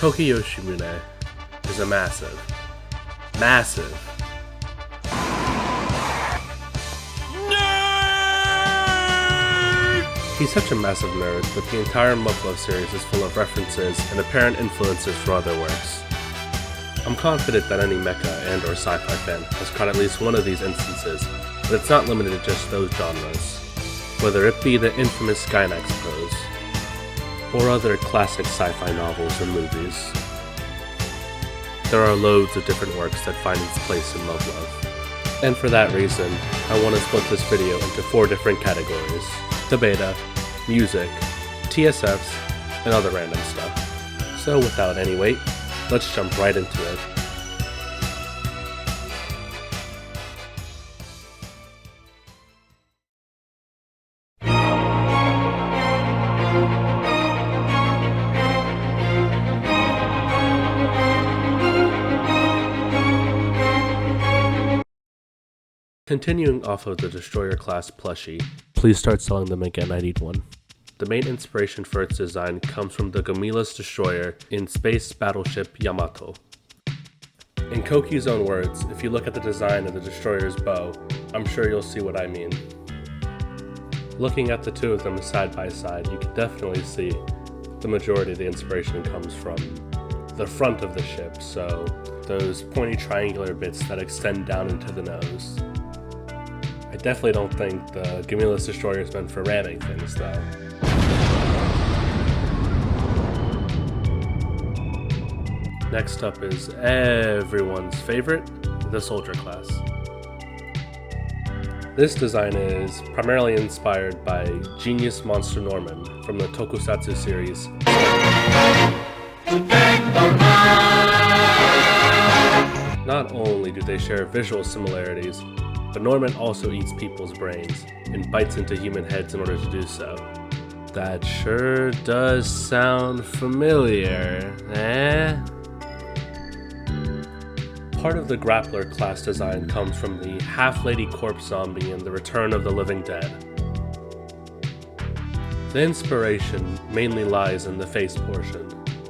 Koki Yoshimune is a massive he's such a massive nerd that the entire Muv-Luv series is full of references and apparent influences from other works. I'm confident that any mecha and or sci-fi fan has caught at least one of these instances, but it's not limited to just those genres. Whether it be the infamous Skynex pose, or other classic sci-fi novels or movies. There are loads of different works that find its place in Muv-Luv. And for that reason, I want to split this video into 4 different categories: the beta, music, TSFs, and other random stuff. So without any wait, let's jump right into it. Continuing off of the Destroyer class plushie, please start selling them again, I need one. The main inspiration for its design comes from the Gomila's destroyer in Space Battleship Yamato. In Koki's own words, if you look at the design of the destroyer's bow, I'm sure you'll see what I mean. Looking at the two of them side by side, you can definitely see the majority of the inspiration comes from the front of the ship, so those pointy triangular bits that extend down into the nose. I definitely don't think the Gomila's destroyer is meant for ramming things, though. Next up is everyone's favorite, the Soldier class. This design is primarily inspired by Genius Monster Norman from the Tokusatsu series. Not only do they share visual similarities, but Norman also eats people's brains and bites into human heads in order to do so. That sure does sound familiar, eh? Part of the Grappler class design comes from the half-lady corpse zombie in The Return of the Living Dead. The inspiration mainly lies in the face portion,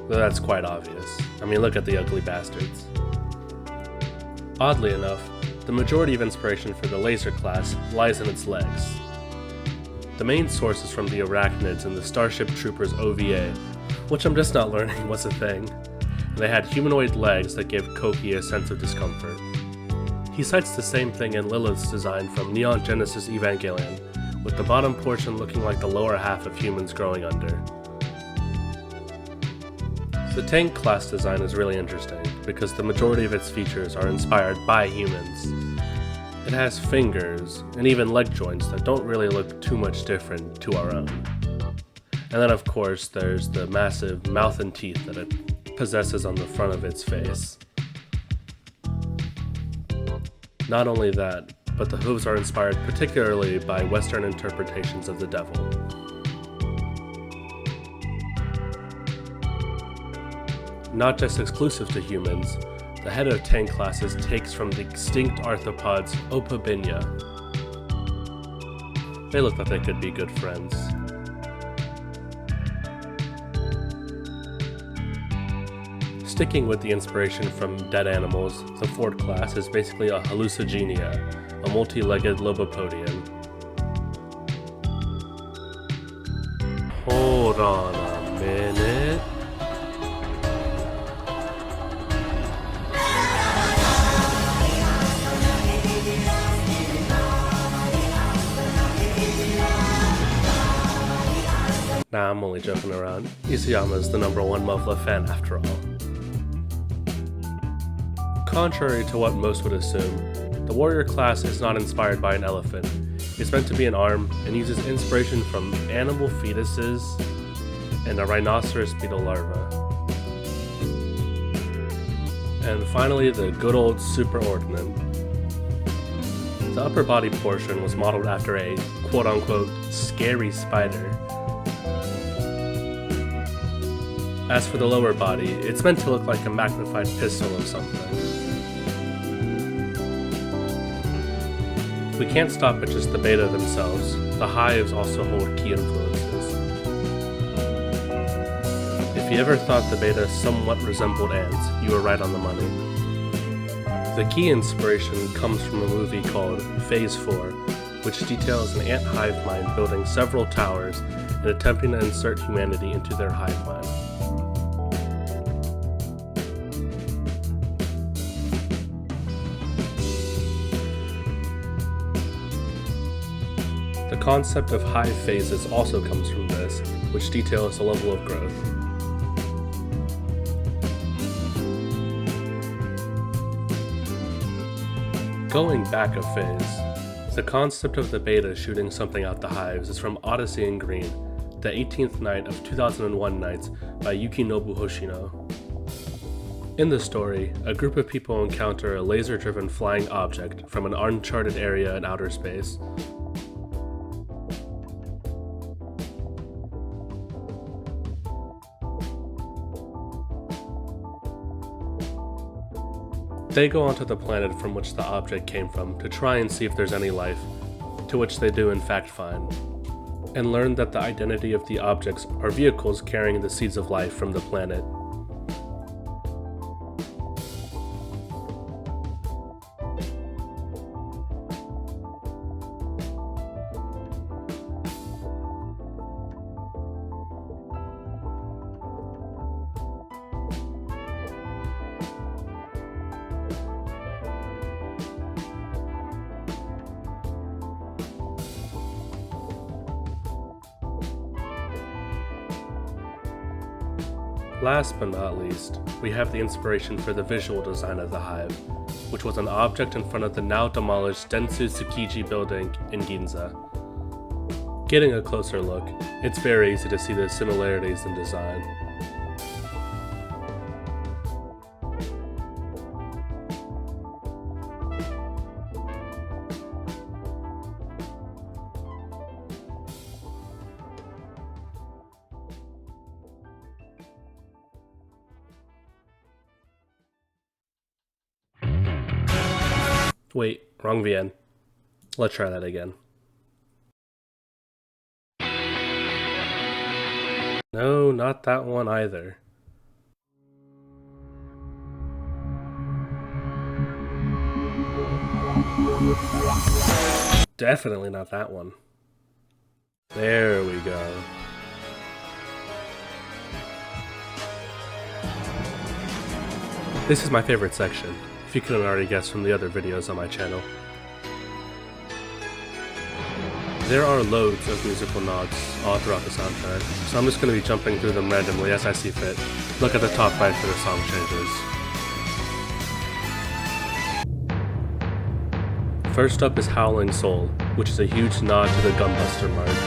though that's quite obvious. I mean, look at the ugly bastards. Oddly enough, the majority of inspiration for the laser class lies in its legs. The main source is from the arachnids in the Starship Troopers OVA, which I'm just not learning was a thing. And they had humanoid legs that gave Koki a sense of discomfort. He cites the same thing in Lilith's design from Neon Genesis Evangelion, with the bottom portion looking like the lower half of humans growing under. The tank class design is really interesting, because the majority of its features are inspired by humans. It has fingers, and even leg joints that don't really look too much different to our own. And then of course there's the massive mouth and teeth that it possesses on the front of its face. Not only that, but the hooves are inspired particularly by Western interpretations of the devil. Not just exclusive to humans, the head of tank classes takes from the extinct arthropods Opabinia. They look like they could be good friends. Sticking with the inspiration from dead animals, the Ford class is basically a hallucigenia, a multi-legged lobopodian. Hold on a minute. Nah, I'm only joking around. Isayama's the #1 Muv-Luv fan after all. Contrary to what most would assume, the warrior class is not inspired by an elephant. It's meant to be an arm and uses inspiration from animal fetuses and a rhinoceros beetle larva. And finally, the good old superordinate. The upper body portion was modeled after a quote-unquote scary spider. As for the lower body, it's meant to look like a magnified pistol of something. We can't stop at just the beta themselves. The hives also hold key influences. If you ever thought the beta somewhat resembled ants, you were right on the money. The key inspiration comes from a movie called Phase 4, which details an ant hive mind building several towers and attempting to insert humanity into their hive mind. The concept of hive phases also comes from this, which details the level of growth. Going back a phase, the concept of the beta shooting something out the hives is from Odyssey in Green, the 18th Night of 2001 Nights by Yukinobu Hoshino. In the story, a group of people encounter a laser-driven flying object from an uncharted area in outer space. They go onto the planet from which the object came from to try and see if there's any life, to which they do in fact find, and learn that the identity of the objects are vehicles carrying the seeds of life from the planet. Last but not least, we have the inspiration for the visual design of the hive, which was an object in front of the now demolished Dentsu Tsukiji building in Ginza. Getting a closer look, it's very easy to see the similarities in design. Wait, wrong VN. Let's try that again. No, not that one either. Definitely not that one. There we go. This is my favorite section, if you couldn't already guess from the other videos on my channel. There are loads of musical nods all throughout the soundtrack, so I'm just going to be jumping through them randomly as I see fit. Look at the top right for the song changes. First up is Howling Soul, which is a huge nod to the Gunbuster March.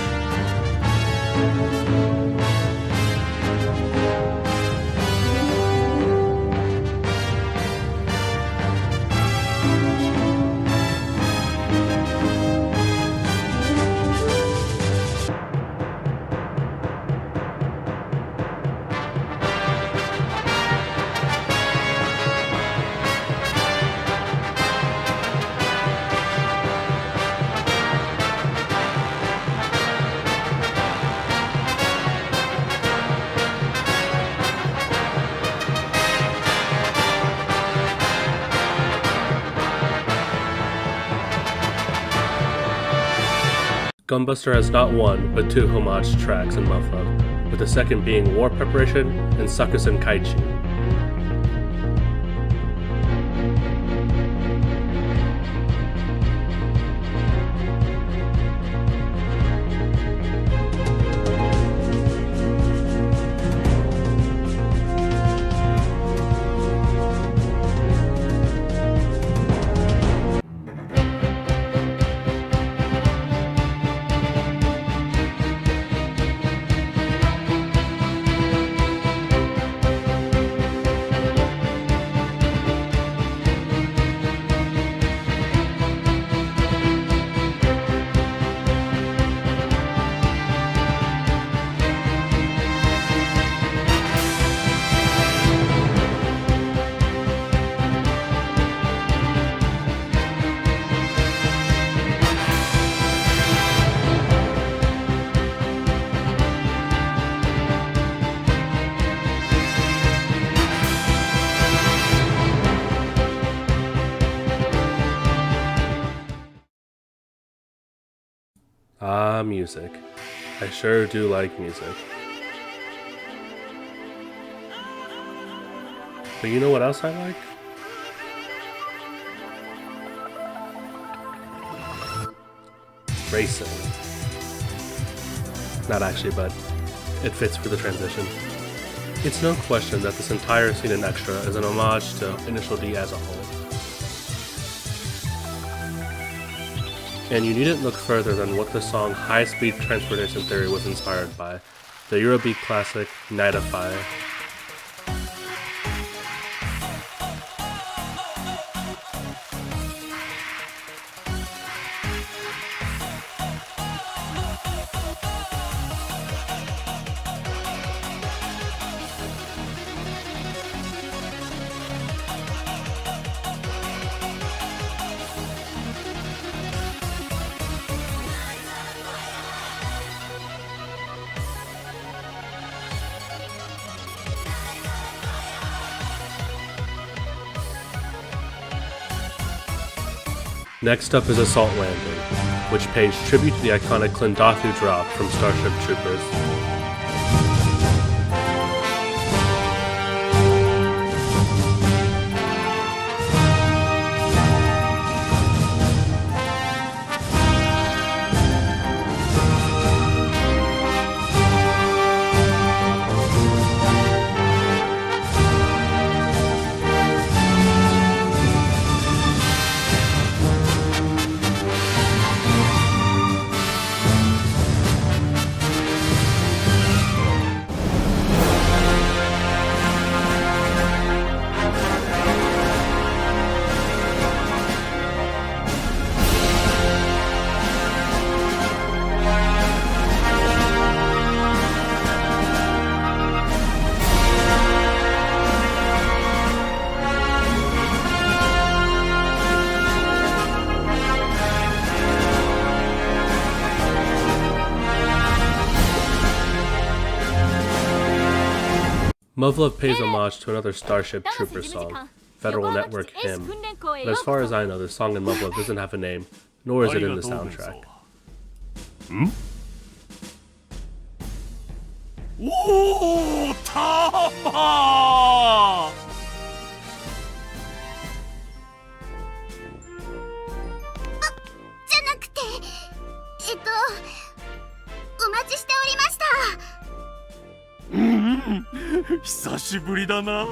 Gunbuster has not one, but two homage tracks in Muv-Luv, with the second being War Preparation and Sakusen Kaichi. Ah, music. I sure do like music. But you know what else I like? Racing. Not actually, but it fits for the transition. It's no question that this entire scene in Extra is an homage to Initial D as a whole. And you needn't look further than what the song High Speed Transportation Theory was inspired by, the Eurobeat classic Night of Fire. Next up is Assault Landing, which pays tribute to the iconic Klindathu drop from Starship Troopers. Muv-Luv pays homage to another Starship Troopers song, Federal Network Hymn, but as far as I know, the song in Muv-Luv doesn't have a name, nor is it in the soundtrack. 오, 타파! じゃなくて、お待ちしておりました。久しぶりだな。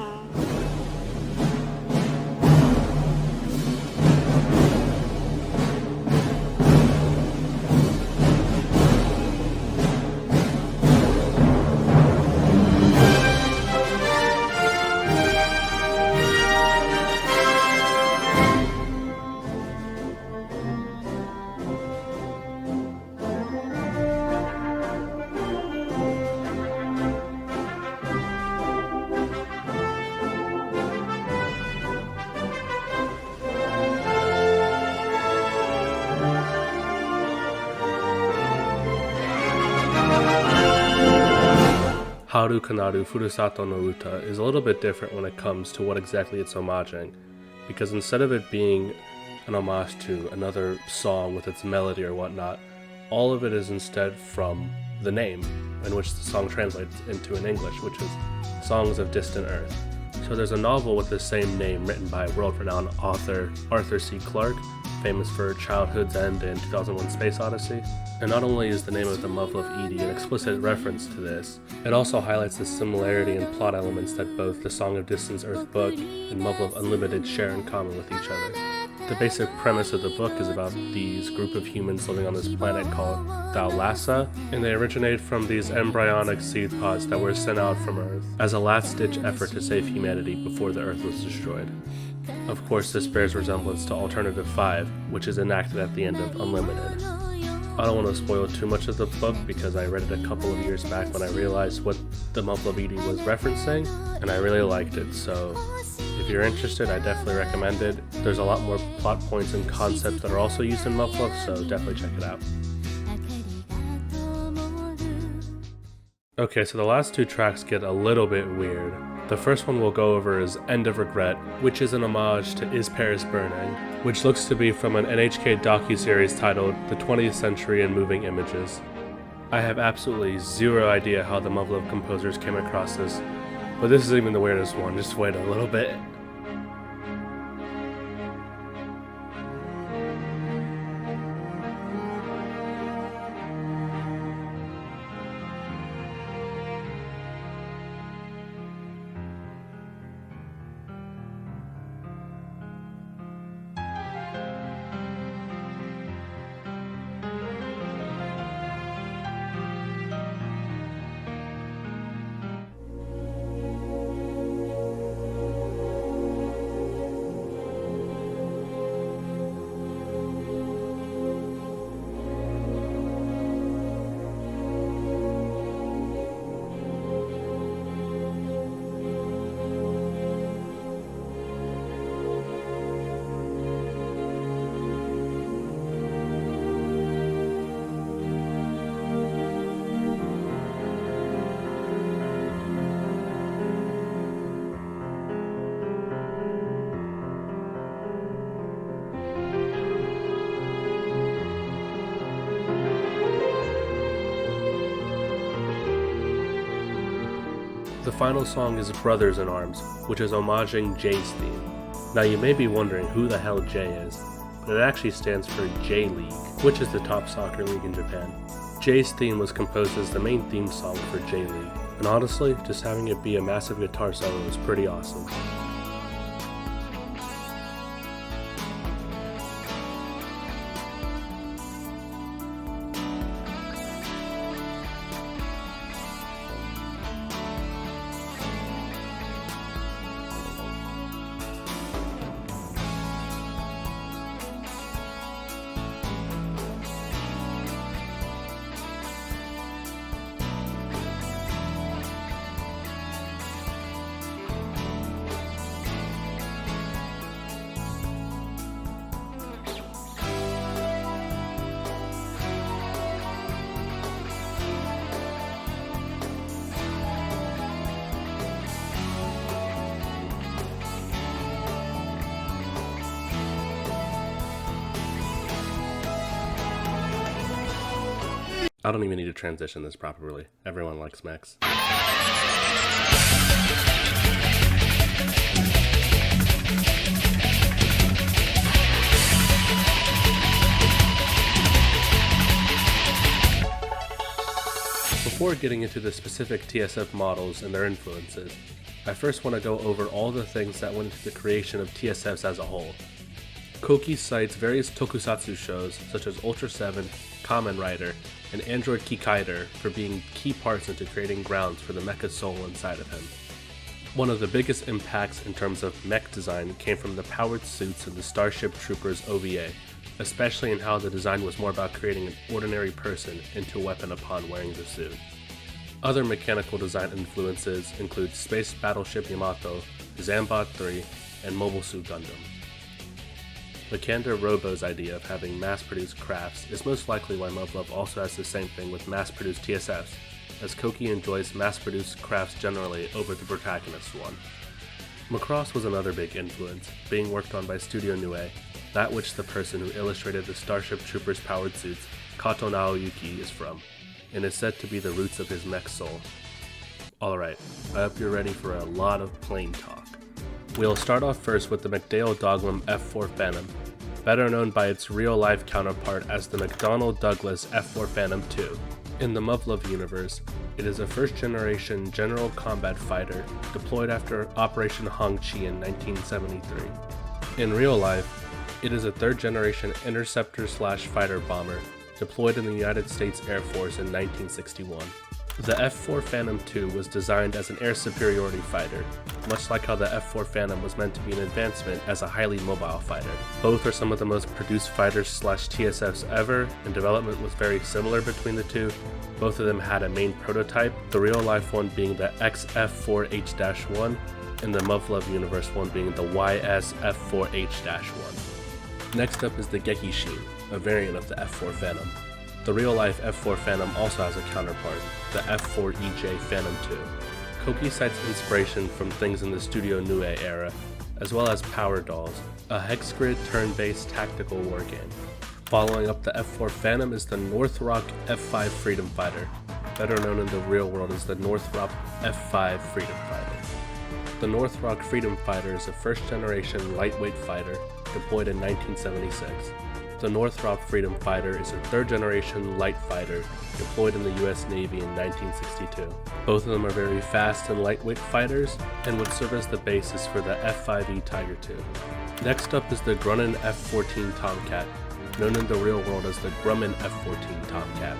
Haru Kanaru Furusato no Uta is a little bit different when it comes to what exactly it's homaging, because instead of it being an homage to another song with its melody or whatnot, all of it is instead from the name in which the song translates into in English, which is Songs of Distant Earth. So there's a novel with the same name written by world-renowned author Arthur C. Clarke, famous for Childhood's End and 2001 Space Odyssey. And not only is the name of the Muv-Luv Edie an explicit reference to this, it also highlights the similarity in plot elements that both the Song of Distant Earth book and Muv-Luv Unlimited share in common with each other. The basic premise of the book is about these group of humans living on this planet called Thalassa, and they originate from these embryonic seed pods that were sent out from Earth as a last-ditch effort to save humanity before the Earth was destroyed. Of course, this bears resemblance to Alternative 5, which is enacted at the end of Unlimited. I don't want to spoil too much of the book because I read it a couple of years back when I realized what the Muv-Luv Edie was referencing, and I really liked it, so if you're interested, I definitely recommend it. There's a lot more plot points and concepts that are also used in Muv-Luv, so definitely check it out. Okay, so the last two tracks get a little bit weird. The first one we'll go over is End of Regret, which is an homage to Is Paris Burning, which looks to be from an NHK docuseries titled The 20th Century in Moving Images. I have absolutely zero idea how the Muv-Luv composers came across this, but this is even the weirdest one, just wait a little bit. The final song is Brothers in Arms, which is homaging J's theme. Now you may be wondering who the hell J is, but it actually stands for J-League, which is the top soccer league in Japan. J's theme was composed as the main theme song for J-League, and honestly, just having it be a massive guitar solo is pretty awesome. I don't even need to transition this properly. Everyone likes mechs. Before getting into the specific TSF models and their influences, I first want to go over all the things that went into the creation of TSFs as a whole. Koki cites various tokusatsu shows such as Ultra 7, Kamen Rider, and Android Kikaider for being key parts into creating grounds for the mecha soul inside of him. One of the biggest impacts in terms of mech design came from the powered suits in the Starship Troopers OVA, especially in how the design was more about creating an ordinary person into a weapon upon wearing the suit. Other mechanical design influences include Space Battleship Yamato, Zambot 3, and Mobile Suit Gundam. Vikander Robo's idea of having mass-produced crafts is most likely why Muv-Luv also has the same thing with mass-produced TSFs, as Koki enjoys mass-produced crafts generally over the protagonist one. Macross was another big influence, being worked on by Studio Nue, that which the person who illustrated the Starship Troopers powered suits, Kato Naoyuki, is from, and is said to be the roots of his mech soul. Alright, I hope you're ready for a lot of plane talk. We'll start off first with the McDale Doglam F4 Phantom, better known by its real-life counterpart as the McDonnell Douglas F4 Phantom II. In the Muv-Luv universe, it is a first-generation general combat fighter deployed after Operation Hongqi in 1973. In real life, it is a third-generation interceptor/fighter bomber deployed in the United States Air Force in 1961. The F4 Phantom II was designed as an air superiority fighter, much like how the F4 Phantom was meant to be an advancement as a highly mobile fighter. Both are some of the most produced fighters/TSFs ever, and development was very similar between the two. Both of them had a main prototype, the real-life one being the XF4H-1, and the Muv-Luv universe one being the YSF4H-1. Next up is the Gekishin, a variant of the F4 Phantom. The real-life F4 Phantom also has a counterpart, the F4EJ Phantom II. Koki cites inspiration from things in the Studio Nue era, as well as Power Dolls, a hex grid turn-based tactical war game. Following up the F4 Phantom is the Northrop F5 Freedom Fighter, better known in the real world as the Northrop F5 Freedom Fighter. The Northrop Freedom Fighter is a first-generation lightweight fighter deployed in 1976. The Northrop Freedom Fighter is a third-generation light fighter deployed in the US Navy in 1962. Both of them are very fast and lightweight fighters and would serve as the basis for the F5E Tiger II. Next up is the Grunin F-14 Tomcat, known in the real world as the Grumman F-14 Tomcat.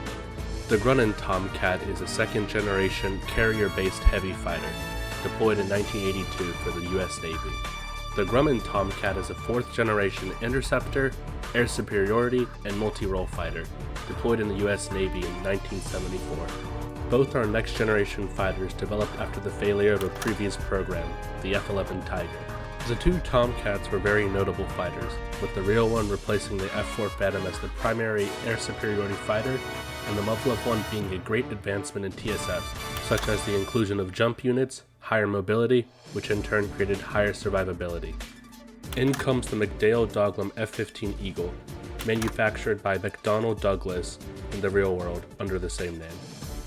The Grunin Tomcat is a second-generation carrier-based heavy fighter, deployed in 1982 for the US Navy. The Grumman Tomcat is a fourth-generation interceptor, air superiority, and multi-role fighter, deployed in the US Navy in 1974. Both are next-generation fighters developed after the failure of a previous program, the F-11 Tiger. The two Tomcats were very notable fighters, with the real one replacing the F-4 Phantom as the primary air superiority fighter, and the Muv-Luv one being a great advancement in TSFs, such as the inclusion of jump units, higher mobility, which in turn created higher survivability. In comes the McDale Douglas F-15 Eagle, manufactured by McDonnell Douglas in the real world under the same name.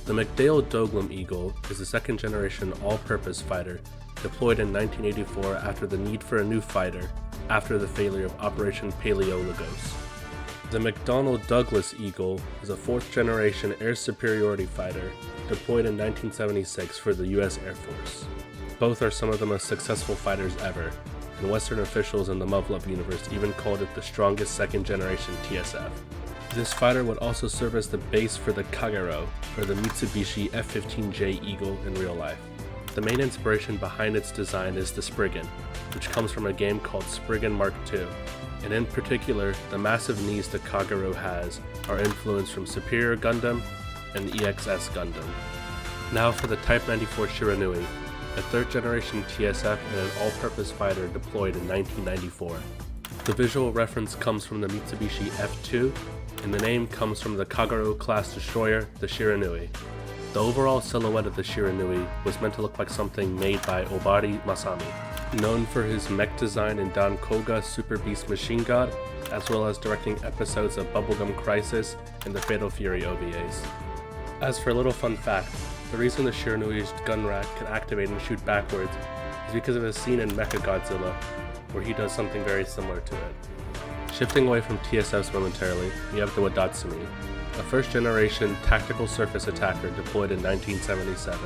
The McDale Douglas Eagle is a second-generation all-purpose fighter deployed in 1984 after the need for a new fighter after the failure of Operation Paleologos. The McDonnell Douglas Eagle is a fourth-generation air superiority fighter deployed in 1976 for the US Air Force. Both are some of the most successful fighters ever, and Western officials in the Muv-Luv universe even called it the strongest second-generation TSF. This fighter would also serve as the base for the Kagero, or the Mitsubishi F-15J Eagle in real life. The main inspiration behind its design is the Spriggan, which comes from a game called Spriggan Mark II, and in particular, the massive knees the Kagero has are influenced from Superior Gundam and EXS Gundam. Now for the Type 94 Shiranui, a third-generation TSF and an all-purpose fighter deployed in 1994. The visual reference comes from the Mitsubishi F2, and the name comes from the Kagero-class destroyer, the Shiranui. The overall silhouette of the Shiranui was meant to look like something made by Obari Masami, known for his mech design in Dan Koga Super Beast Machine God, as well as directing episodes of Bubblegum Crisis and the Fatal Fury OVAs. As for a little fun fact, the reason the Shiranui's gun rack can activate and shoot backwards is because of a scene in Mechagodzilla where he does something very similar to it. Shifting away from TSFs momentarily, we have the Wadatsumi, a first-generation tactical surface attacker deployed in 1977.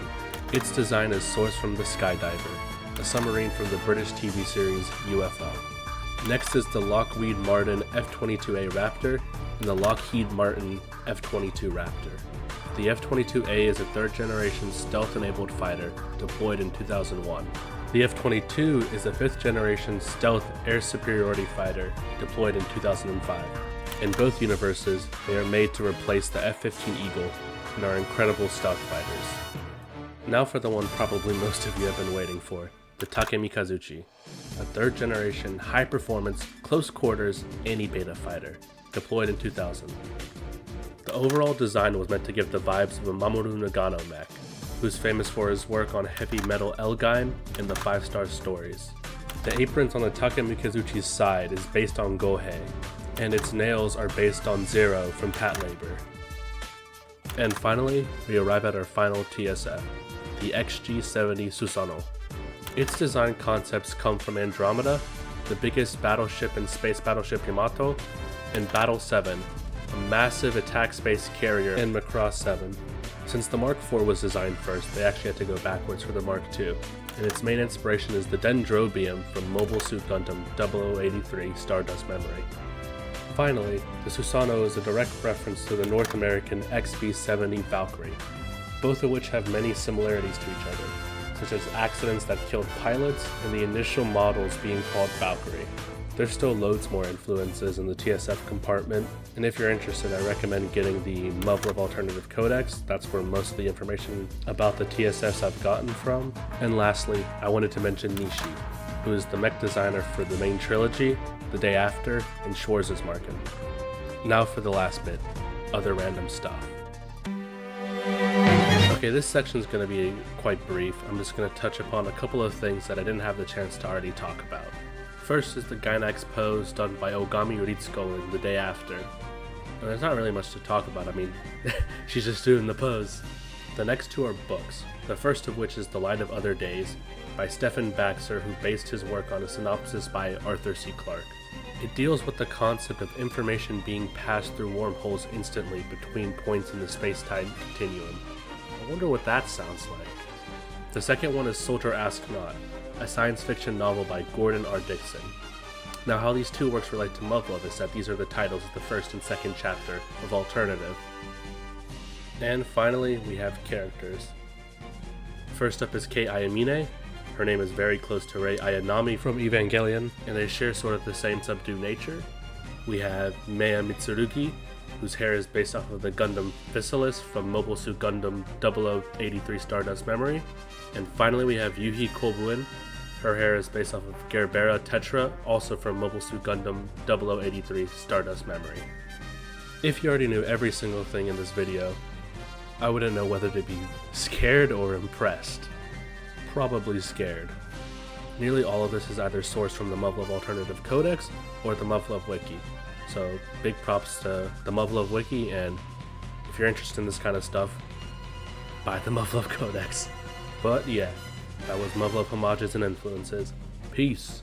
Its design is sourced from the Skydiver, a submarine from the British TV series UFO. Next is the Lockheed Martin F-22A Raptor and the Lockheed Martin F-22 Raptor. The F-22A is a third-generation stealth-enabled fighter deployed in 2001. The F-22 is a fifth-generation stealth air superiority fighter deployed in 2005. In both universes, they are made to replace the F-15 Eagle and are incredible stealth fighters. Now for the one probably most of you have been waiting for, the Takemikazuchi, a third-generation high-performance, close-quarters anti-beta fighter deployed in 2000. The overall design was meant to give the vibes of a Mamoru Nagano mech, who's famous for his work on heavy metal Elgaim and the 5-star stories. The aprons on the Takemikazuchi's side is based on Gohei, and its nails are based on Zero from Patlabor. And finally, we arrive at our final TSF, the XG-70 Susanoo. Its design concepts come from Andromeda, the biggest battleship in Space Battleship Yamato, and Battle 7, a massive attack space carrier in Macross 7. Since the Mark IV was designed first, they actually had to go backwards for the Mark II, and its main inspiration is the Dendrobium from Mobile Suit Gundam 0083 Stardust Memory. Finally, the Susanoo is a direct reference to the North American XB-70 Valkyrie, both of which have many similarities to each other, such as accidents that killed pilots and the initial models being called Valkyrie. There's still loads more influences in the TSF compartment, and if you're interested, I recommend getting the Muv-Luv Alternative Codex. That's where most of the information about the TSFs I've gotten from. And lastly, I wanted to mention Nishi, who is the mech designer for the main trilogy, The Day After, and Schwarz's Marken. Now for the last bit, other random stuff. Okay, Okay, this section is going to be quite brief. I'm just going to touch upon a couple of things that I didn't have the chance to already talk about. First is the Gainax pose done by Ogami Ritsuko in The Day After. And there's not really much to talk about, I mean, she's just doing the pose. The next two are books, the first of which is The Light of Other Days by Stephen Baxter, who based his work on a synopsis by Arthur C. Clarke. It deals with the concept of information being passed through wormholes instantly between points in the space-time continuum. I wonder what that sounds like. The second one is Soldier Ask Not, a science fiction novel by Gordon R. Dixon. Now, how these two works relate to Muv-Luv is that these are the titles of the first and second chapter of Alternative. And finally, we have characters. First up is Kei Ayamine. Her name is very close to Rei Ayanami from Evangelion, and they share sort of the same subdued nature. We have Meiya Mitsurugi, whose hair is based off of the Gundam Physalis from Mobile Suit Gundam 0083 Stardust Memory. And finally we have Yuhi Kobuin. Her hair is based off of Gerbera Tetra, also from Mobile Suit Gundam 0083 Stardust Memory. If you already knew every single thing in this video, I wouldn't know whether to be scared or impressed. Probably scared. Nearly all of this is either sourced from the Muv-Luv Alternative Codex or the Muv-Luv Wiki. So big props to the Muv-Luv Wiki, and if you're interested in this kind of stuff, buy the Muv-Luv Codex. But yeah, that was Muv-Luv Homages and Influences. Peace.